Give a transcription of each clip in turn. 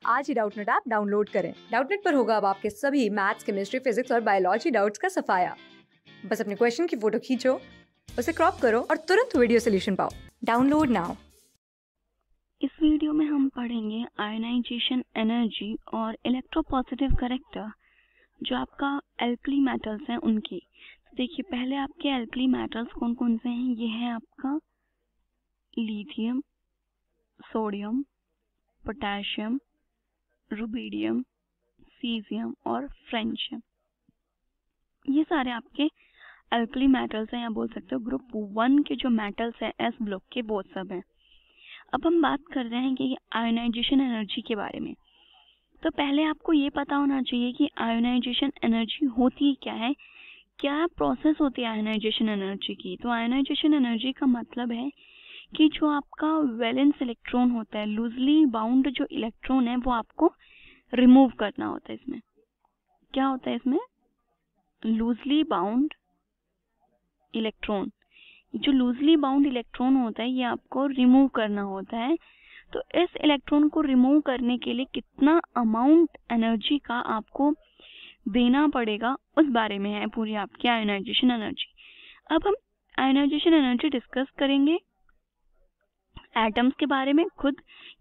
आज ही Doubtnut app download करें। Doubtnut पर होगा अब आपके सभी मैथ्स, केमिस्ट्री, फिजिक्स और बायोलॉजी डाउट्स का सफाया। बस अपने क्वेश्चन की फोटो खींचो, उसे क्रॉप करो और तुरंत वीडियो सोल्यूशन पाओ। Download now. इस वीडियो में हम पढ़ेंगे आयोनाइजेशन एनर्जी और इलेक्ट्रोपॉजिटिव करैक्टर जो आपका एल्कली मेटल्स हैं उनकी। तो देखिए, पहले आपके एल्कली मेटल्स कौन कौन से हैं। ये है आपका lithium, sodium, potassium, rubidium, caesium और फ्रेंशियम। ये सारे आपके एल्कली मेटल्स हैं, या बोल सकते हो ग्रुप 1 के जो मेटल्स हैं एस ब्लॉक के, वो सब हैं। अब हम बात कर रहे हैं कि आयोनाइजेशन एनर्जी के बारे में। तो पहले आपको ये पता होना चाहिए कि आयोनाइजेशन एनर्जी होती क्या है, क्या प्रोसेस होती है आयोनाइजेशन एनर्जी की। तो आयोनाइजेशन एनर्जी का मतलब है कि जो आपका वैलेंस इलेक्ट्रॉन होता है, लूजली बाउंड जो इलेक्ट्रॉन है, वो आपको रिमूव करना होता है। इसमें क्या होता है, इसमें लूजली बाउंड इलेक्ट्रॉन, जो लूजली बाउंड इलेक्ट्रॉन होता है ये आपको रिमूव करना होता है। तो इस इलेक्ट्रॉन को रिमूव करने के लिए कितना अमाउंट एनर्जी का आपको देना पड़ेगा, उस बारे में है पूरी आपकी आयोनाइजेशन एनर्जी। अब हम आयोनाइजेशन एनर्जी डिस्कस करेंगे एटम्स के बारे में खुद,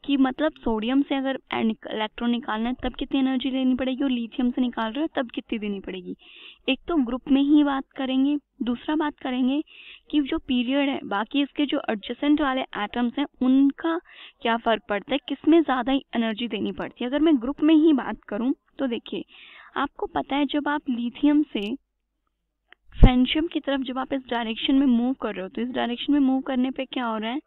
कि मतलब सोडियम से अगर इलेक्ट्रॉन निकालना है तब कितनी एनर्जी लेनी पड़ेगी, और लिथियम से निकाल रहे हो तब कितनी देनी पड़ेगी। एक तो ग्रुप में ही बात करेंगे, दूसरा बात करेंगे कि जो पीरियड है, बाकी इसके जो एडजेसेंट वाले एटम्स हैं उनका क्या फर्क पड़ता है, किसमें ज़्यादा एनर्जी देनी पड़ती है। अगर मैं ग्रुप में ही बात करूँ तो देखिए, आपको पता है जब आप लिथियम से फ्रेंशियम की तरफ जब आप इस डायरेक्शन में मूव कर रहे हो, तो इस डायरेक्शन में मूव करने पे क्या हो रहा है,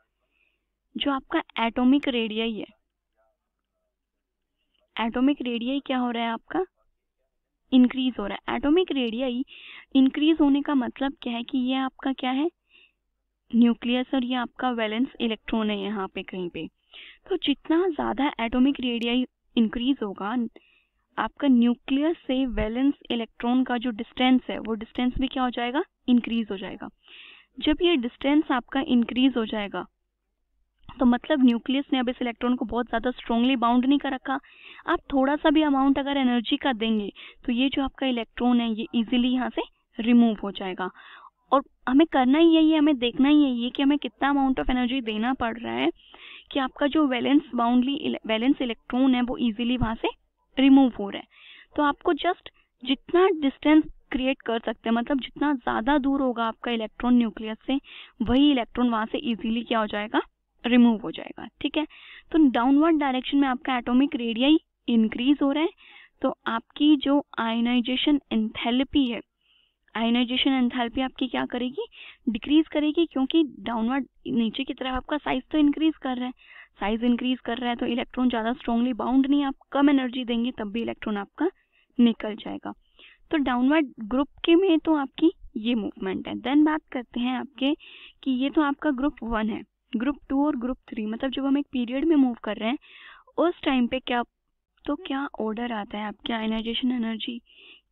जो आपका एटॉमिक रेडियस है, एटॉमिक रेडियस क्या हो रहा है, आपका इंक्रीज हो रहा है। एटॉमिक रेडियस इंक्रीज होने का मतलब क्या है कि ये आपका क्या है, न्यूक्लियस, और ये आपका वैलेंस इलेक्ट्रॉन है यहाँ पे कहीं पे। तो जितना ज्यादा एटॉमिक रेडियस इंक्रीज होगा, आपका न्यूक्लियस से वैलेंस इलेक्ट्रॉन का जो डिस्टेंस है, वो डिस्टेंस भी क्या हो जाएगा, इंक्रीज हो जाएगा। जब ये डिस्टेंस आपका इंक्रीज हो जाएगा, तो मतलब न्यूक्लियस ने अब इस इलेक्ट्रॉन को बहुत ज़्यादा स्ट्रांगली बाउंड नहीं कर रखा। आप थोड़ा सा भी अमाउंट अगर एनर्जी का देंगे तो ये जो आपका इलेक्ट्रॉन है ये इजीली यहाँ से रिमूव हो जाएगा। और हमें करना ही यही है, हमें देखना ही यही है कि हमें कितना अमाउंट ऑफ एनर्जी देना पड़ रहा है कि आपका जो वैलेंस इलेक्ट्रॉन है वो इजीली वहाँ से रिमूव हो रहा है। तो आपको जस्ट जितना डिस्टेंस क्रिएट कर सकते हैं, मतलब जितना ज़्यादा दूर होगा आपका इलेक्ट्रॉन न्यूक्लियस से, वही इलेक्ट्रॉन वहाँ से इजीली क्या हो जाएगा, रिमूव हो जाएगा। ठीक है, तो डाउनवर्ड डायरेक्शन में आपका एटॉमिक रेडियस इंक्रीज हो रहा है, तो आपकी जो आयोनाइजेशन एंथैल्पी है, आयोनाइजेशन एंथैल्पी आपकी क्या करेगी, डिक्रीज करेगी, क्योंकि डाउनवर्ड नीचे की तरफ आपका साइज तो इंक्रीज कर रहा है। साइज इंक्रीज कर रहा है तो इलेक्ट्रॉन ज़्यादा स्ट्रांगली बाउंड नहीं, आप कम एनर्जी देंगे तब भी इलेक्ट्रॉन आपका निकल जाएगा। तो डाउनवर्ड ग्रुप के में तो आपकी ये मूवमेंट है। देन बात करते हैं आपके कि ये तो आपका ग्रुप 1 है। ग्रुप 2 और ग्रुप 3, मतलब जब हम एक पीरियड में मूव कर रहे हैं उस टाइम पे क्या ऑर्डर आता है आपके आयोनाइजेशन एनर्जी,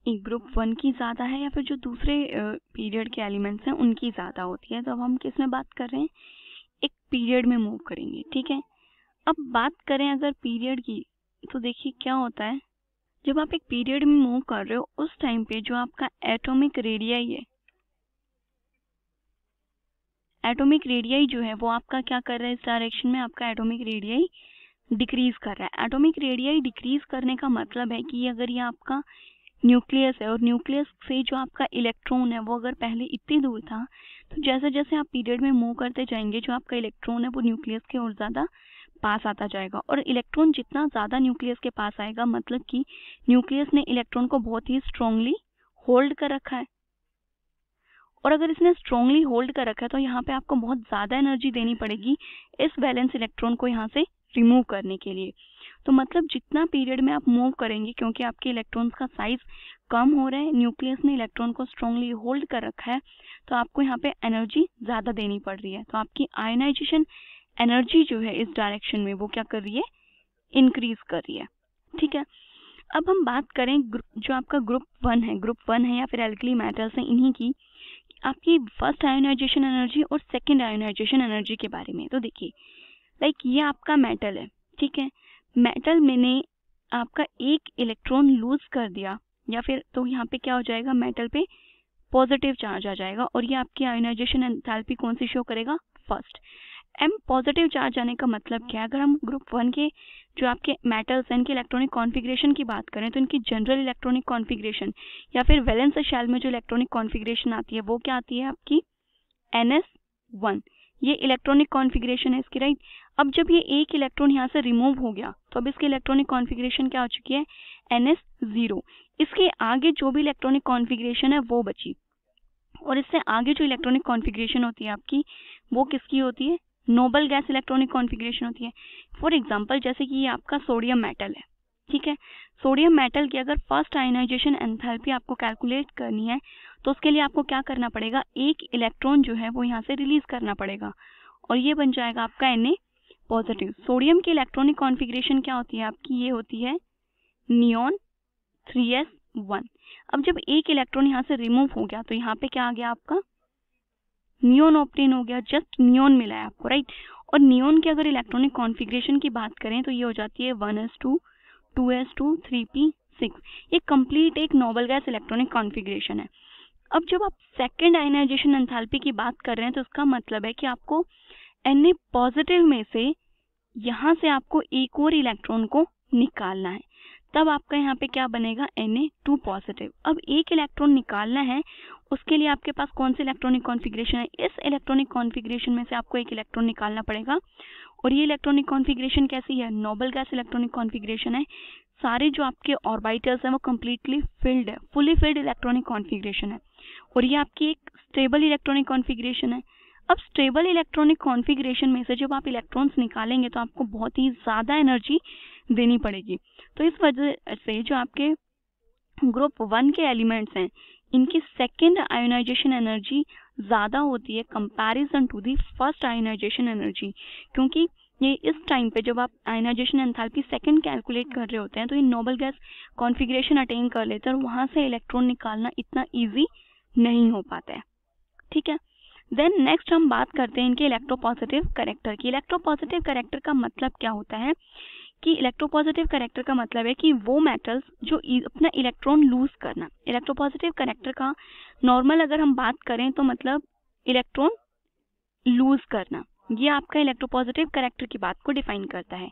एक ग्रुप 1 की ज़्यादा है या फिर जो दूसरे पीरियड के एलिमेंट्स हैं उनकी ज़्यादा होती है। तो अब हम किस में बात कर रहे हैं, एक पीरियड में मूव करेंगे। ठीक है, अब बात करें अगर पीरियड की, तो देखिए क्या होता है, जब आप एक पीरियड में मूव कर रहे हो उस टाइम पे जो आपका एटॉमिक रेडियस है, एटॉमिक रेडियस जो है वो आपका क्या कर रहा है, इस डायरेक्शन में आपका एटॉमिक रेडियस डिक्रीज कर रहा है। एटॉमिक रेडियस डिक्रीज करने का मतलब है कि अगर ये आपका न्यूक्लियस है और न्यूक्लियस से जो आपका इलेक्ट्रॉन है वो अगर पहले इतनी दूर था, तो जैसे जैसे आप पीरियड में मूव करते जाएंगे जो आपका इलेक्ट्रॉन है वो न्यूक्लियस के और ज़्यादा पास आता जाएगा। और इलेक्ट्रॉन जितना ज़्यादा न्यूक्लियस के पास आएगा, मतलब कि न्यूक्लियस ने इलेक्ट्रॉन को बहुत ही स्ट्रांगली होल्ड कर रखा है, और अगर इसने स्ट्रांगली होल्ड कर रखा है तो यहाँ पे आपको बहुत ज़्यादा एनर्जी देनी पड़ेगी इस वैलेंस इलेक्ट्रॉन को यहाँ से रिमूव करने के लिए। तो मतलब जितना पीरियड में आप मूव करेंगे, क्योंकि आपके इलेक्ट्रॉन्स का साइज कम हो रहा है, न्यूक्लियस ने इलेक्ट्रॉन को स्ट्रांगली होल्ड कर रखा है, तो आपको यहाँ पे एनर्जी ज़्यादा देनी पड़ रही है। तो आपकी आयोनाइजेशन एनर्जी जो है इस डायरेक्शन में वो क्या कर रही है, इंक्रीज कर रही है। ठीक है, अब हम बात करें जो आपका ग्रुप 1 है या फिर एल्कली मेटल्स हैं इन्हीं की, आपकी फर्स्ट आयोनाइजेशन एनर्जी और सेकंड आयोनाइजेशन एनर्जी के बारे में। तो देखिए, लाइक ये आपका मेटल है। ठीक है, मेटल मैंने आपका एक इलेक्ट्रॉन लूज कर दिया या फिर, तो यहाँ पे क्या हो जाएगा, मेटल पे पॉजिटिव चार्ज आ जाएगा और ये आपकी आयोनाइजेशन एंथैल्पी कौन सी शो करेगा, फर्स्ट। एम पॉजिटिव चार्ज आने का मतलब क्या है, अगर हम ग्रुप 1 के जो आपके मेटल्स हैं इनके इलेक्ट्रॉनिक कॉन्फ़िगरेशन की बात करें तो इनकी जनरल इलेक्ट्रॉनिक कॉन्फ़िगरेशन या फिर वैलेंस शेल में जो इलेक्ट्रॉनिक कॉन्फ़िगरेशन आती है वो क्या आती है आपकी NS1। ये इलेक्ट्रॉनिक कॉन्फ़िगरेशन है इसकी, राइट। अब जब ये एक इलेक्ट्रॉन यहाँ से रिमूव हो गया तो अब इसकी इलेक्ट्रॉनिक कॉन्फ़िगरेशन क्या हो चुकी है, NS0। इसके आगे जो भी इलेक्ट्रॉनिक कॉन्फ़िगरेशन है वो बची, और इससे आगे जो इलेक्ट्रॉनिक कॉन्फ़िगरेशन होती है आपकी वो किसकी होती है, नोबल गैस इलेक्ट्रॉनिक कॉन्फ़िगरेशन होती है। फॉर एग्जांपल जैसे कि ये आपका सोडियम मेटल है, ठीक है। सोडियम मेटल की अगर फर्स्ट आयोनाइजेशन एंथैल्पी आपको कैलकुलेट करनी है तो उसके लिए आपको क्या करना पड़ेगा, एक इलेक्ट्रॉन जो है वो यहाँ से रिलीज करना पड़ेगा और ये बन जाएगा आपका Na पॉजिटिव। सोडियम की इलेक्ट्रॉनिक कॉन्फ़िगरेशन क्या होती है आपकी, ये होती है नियॉन 3s1। अब जब एक इलेक्ट्रॉन यहाँ से रिमूव हो गया तो यहाँ पे क्या आ गया आपका, नियॉन ऑब्टेन हो गया, जस्ट नियॉन मिला है आपको, राइट। और नियॉन की अगर इलेक्ट्रॉनिक कॉन्फ़िगरेशन की बात करें तो ये हो जाती है 1s2 2s2 3p6। ये कंप्लीट एक नोबल गैस इलेक्ट्रॉनिक कॉन्फ़िगरेशन है। अब जब आप सेकेंड आयोनाइजेशन एंथैल्पी की बात कर रहे हैं तो इसका मतलब है कि आपको Na पॉजिटिव में से यहाँ से आपको एक और इलेक्ट्रॉन को निकालना है, तब आपका यहाँ पे क्या बनेगा, Na2 पॉजिटिव। अब एक इलेक्ट्रॉन निकालना है, उसके लिए आपके पास कौन सी इलेक्ट्रॉनिक कॉन्फ़िगरेशन है, इस इलेक्ट्रॉनिक कॉन्फ़िगरेशन में से आपको एक इलेक्ट्रॉन निकालना पड़ेगा। और ये इलेक्ट्रॉनिक कॉन्फ़िगरेशन कैसी है, नोबल गैस इलेक्ट्रॉनिक कॉन्फ़िगरेशन है। सारे जो आपके ऑर्बिटल्स हैं वो कम्प्लीटली फिल्ड है, फुली फिल्ड इलेक्ट्रॉनिक कॉन्फ़िगरेशन है और ये आपकी एक स्टेबल इलेक्ट्रॉनिक कॉन्फ़िगरेशन है। अब स्टेबल इलेक्ट्रॉनिक कॉन्फ़िगरेशन में से जब आप इलेक्ट्रॉन्स निकालेंगे तो आपको बहुत ही ज़्यादा एनर्जी देनी पड़ेगी। तो इस वजह से जो आपके ग्रुप 1 के एलिमेंट्स हैं इनकी सेकेंड आयोनाइजेशन एनर्जी ज़्यादा होती है comparison to the first ionization energy, क्योंकि ये इस टाइम पे जब आप आयोनाइजेशन एंथैल्पी सेकंड कैलकुलेट कर रहे होते हैं तो ये नोबल गैस कॉन्फ़िगरेशन अटेन कर लेते हैं और वहाँ से इलेक्ट्रॉन निकालना इतना ईजी नहीं हो पाता है, ठीक है। देन नेक्स्ट हम बात करते हैं इनके इलेक्ट्रोपॉजिटिव कैरेक्टर की। इलेक्ट्रोपॉजिटिव कैरेक्टर का मतलब क्या होता है कि इलेक्ट्रोपॉजिटिव कैरेक्टर का मतलब है कि वो मेटल्स जो अपना इलेक्ट्रॉन लूज करना। इलेक्ट्रोपॉजिटिव कैरेक्टर का नॉर्मल अगर हम बात करें तो मतलब इलेक्ट्रॉन लूज करना, ये आपका इलेक्ट्रोपॉजिटिव कैरेक्टर की बात को डिफाइन करता है।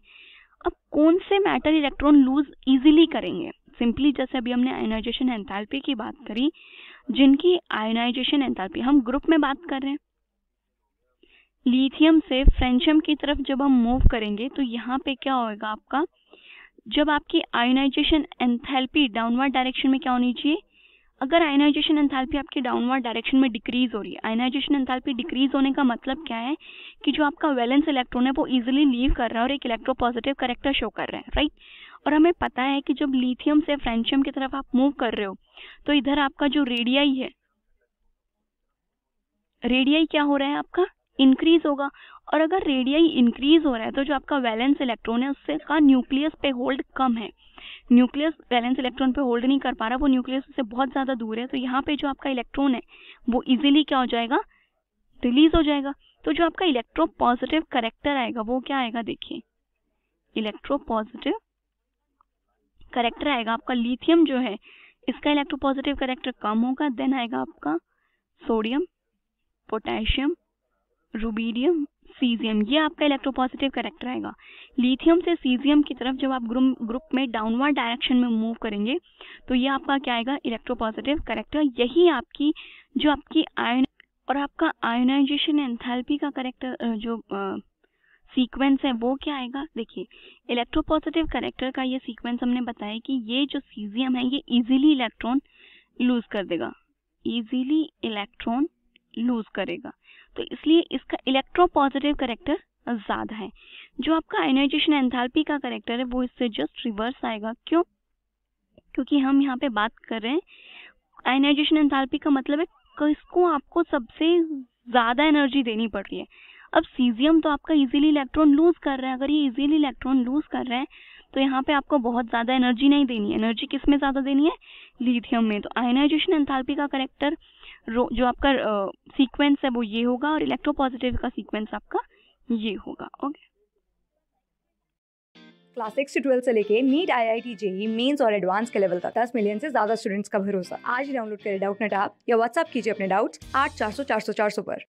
अब कौन से मेटल इलेक्ट्रॉन लूज इजीली करेंगे, सिंपली जैसे अभी हमने आयोनाइजेशन एंथैल्पी की बात करी, जिनकी आयोनाइजेशन एंथैल्पी हम ग्रुप में बात कर रहे हैं, लिथियम से फ्रेंशियम की तरफ जब हम मूव करेंगे तो यहाँ पे क्या होगा आपका, जब आपकी आयोनाइजेशन एंथैल्पी डाउनवर्ड डायरेक्शन में क्या होनी चाहिए, अगर आयोनाइजेशन एंथैल्पी आपकी डाउनवर्ड डायरेक्शन में डिक्रीज हो रही है, आयोनाइजेशन एंथैल्पी डिक्रीज होने का मतलब क्या है कि जो आपका वैलेंस इलेक्ट्रॉन है वो इजीली लीव कर रहा है और एक इलेक्ट्रोपॉजिटिव कैरेक्टर शो कर रहा है, राइट। और हमें पता है कि जब लिथियम से फ्रेंशियम की तरफ आप मूव कर रहे हो तो इधर आपका जो रेडियाई है, रेडियाई क्या हो रहा है आपका, इंक्रीज होगा। और अगर रेडियाई इंक्रीज हो रहा है तो जो आपका वैलेंस इलेक्ट्रॉन है उससे का न्यूक्लियस पे होल्ड कम है, न्यूक्लियस वैलेंस इलेक्ट्रॉन पे होल्ड नहीं कर पा रहा, वो न्यूक्लियस से बहुत ज़्यादा दूर है, तो यहाँ पे जो आपका इलेक्ट्रॉन है वो इजीली क्या हो जाएगा, रिलीज हो जाएगा। तो जो आपका इलेक्ट्रोपॉजिटिव कैरेक्टर आएगा वो क्या आएगा, देखिए इलेक्ट्रोपॉजिटिव कैरेक्टर आएगा आपका, लिथियम जो है इसका इलेक्ट्रोपॉजिटिव कैरेक्टर कम होगा, देन आएगा आपका सोडियम, पोटेशियम, रुबीडियम, सीजियम, ये आपका इलेक्ट्रोपॉजिटिव कैरेक्टर आएगा। लिथियम से सीजियम की तरफ जब आप ग्रुप में डाउनवर्ड डायरेक्शन में मूव करेंगे तो ये आपका क्या आएगा, इलेक्ट्रोपॉजिटिव कैरेक्टर। यही आपकी जो आपकी आयन और आपका आयोनाइजेशन एंथैल्पी का कैरेक्टर जो सीक्वेंस है वो क्या आएगा, देखिए इलेक्ट्रोपॉजिटिव कैरेक्टर का ये सीक्वेंस हमने बताया कि ये जो सीजियम है ये इजीली इलेक्ट्रॉन लूज कर देगा, इजीली इलेक्ट्रॉन लूज करेगा, तो इसलिए इसका इलेक्ट्रोपॉजिटिव कैरेक्टर ज़्यादा है। जो आपका आयोनाइजेशन एंथैल्पी का कैरेक्टर है वो इससे जस्ट रिवर्स आएगा। क्यों, क्योंकि हम यहाँ पे बात कर रहे हैं आयोनाइजेशन एंथैल्पी का मतलब है कि इसको आपको सबसे ज़्यादा एनर्जी देनी पड़ रही है। अब सीजियम तो आपका इजीली इलेक्ट्रॉन लूज कर रहा है, अगर ये इजीली इलेक्ट्रॉन लूज कर रहा है तो यहाँ पे आपको बहुत ज़्यादा एनर्जी नहीं देनी है, एनर्जी किस में ज़्यादा देनी है, लिथियम में। तो आयोनाइजेशन एंथैल्पी का कैरेक्टर जो आपका सीक्वेंस है वो ये होगा और इलेक्ट्रोपॉजिटिव का सीक्वेंस आपका ये होगा, ओके। क्लास 6 से 12 से लेके नीट, IIT, JEE मेंस और एडवांस के लेवल तक 10 मिलियन से ज्यादा स्टूडेंट्स का भरोसा। आज ही डाउनलोड करें डाउटनेट ऐप या व्हाट्सएप कीजिए अपने डाउट्स 8400 400 400 पर।